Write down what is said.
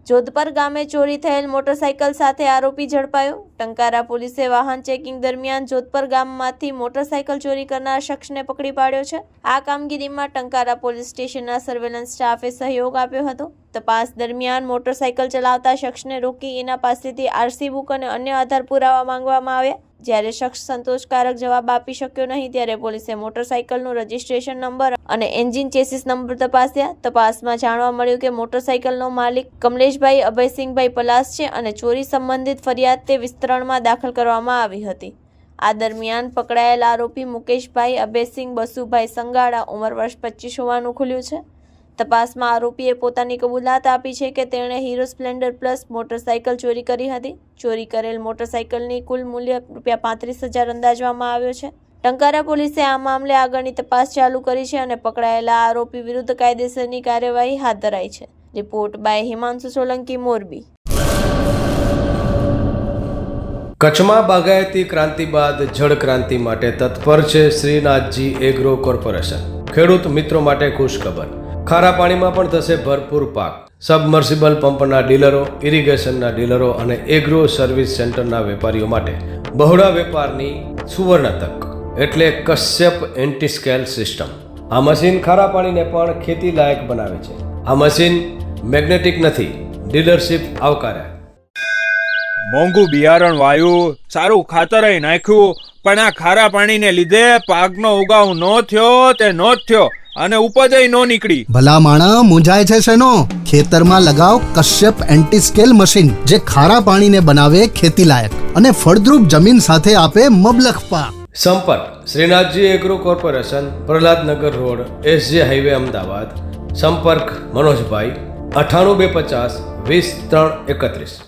જોધપર ગામે ચોરી થયેલ મોટરસાઇકલ સાથે આરોપી ઝડપાયો। ટંકારા પોલીસે વાહન ચેકિંગ દરમિયાન જોધપર ગામમાંથી મોટરસાઇકલ ચોરી કરનાર શખ્સને પકડી પાડ્યો છે। આ કામગીરીમાં ટંકારા પોલીસ સ્ટેશનના સર્વેલન્સ સ્ટાફે સહયોગ આપ્યો હતો। તપાસ દરમિયાન મોટરસાઇકલ ચલાવતા શખ્સને રોકી એના પાસેથી આરસી બુક અને અન્ય આધાર પુરાવા માંગવામાં આવ્યા। જ્યારે શખ્સ સંતોષકારક જવાબ આપી શક્યો નહીં ત્યારે પોલીસે મોટરસાઇકલનું રજિસ્ટ્રેશન નંબર અને એન્જિન ચેસિસ નંબર તપાસ્યા। તપાસમાં જાણવા મળ્યું કે મોટરસાઇકલનો માલિક કમલેશભાઈ અભયસિંહભાઈ પલાસ છે અને ચોરી સંબંધિત ફરિયાદ તે વિસ્તરણમાં દાખલ કરવામાં આવી હતી। આ દરમિયાન પકડાયેલ આરોપી મુકેશભાઈ અભયસિંહ બસુભાઈ સંગાડા ઉંમર વર્ષ 25 હોવાનું ખુલ્યું છે। તપાસમાં આરોપીએ પોતાની કબૂલાત આપી છે કે તેણે હીરો સ્પ્લેન્ડર પ્લસ મોટરસાઇકલ ચોરી કરી હતી। ચોરી કરેલ મોટરસાઇકલની કુલ મૂલ્ય ₹35,000 અંદાજવામાં આવ્યો છે। ટંકારા પોલીસે આ મામલે આગળની તપાસ ચાલુ કરી છે અને પકડાયેલા આરોપી વિરુદ્ધ કાયદેસરની કાર્યવાહી હાથ ધરાઈ છે। Report by Himanshu Solanki, Morbi. કચ્છમાં બાગાયતી ક્રાંતિ બાદ જળ ક્રાંતિ માટે તત્પર છે શ્રીનાથજી એગ્રો કોર્પોરેશન। ખેડૂત મિત્રો માટે ખુશખબર, ખારા પાણીમાં પણ થશે ભરપૂર પાક। સબમર્સિબલ પંપના ડીલરો, ઇરિગેશનના ડીલરો અને એગ્રો સર્વિસ સેન્ટરના વેપારીઓ માટે બહોળા વેપારની સુવર્ણ તક એટલે કશ્યપ એન્ટી-સ્કેલ સિસ્ટમ। આ મશીન ખારા પાણીને પણ ખેતી લાયક બનાવે છે। આ મશીન મેગ્નેટિક નથી, ડીલરશીપ આવકાર્યા। મોંઘું બિયારણ વાયું, સારું ખાતરય નાખ્યું, પણ આ ખારા પાણીને લીધે પાકનો ઉગાવ ન થયો તે નો જ થયો અને ઉપજય નો નીકળી। ભલા માણા મૂંઝાય છે શેનો? ખેતરમાં લગાવ કશ્યપ એન્ટી-સ્કેલ મશીન, જે ખારા પાણીને બનાવે ખેતી લાયક અને ફળદ્રુપ જમીન સાથે આપે મબલખ પાક। સંપર્ક Shrinathji agro corporation, Prahlad Nagar road, SJ highway, Ahmedabad. સંપર્ક મનોજભાઈ 98 250 20 331।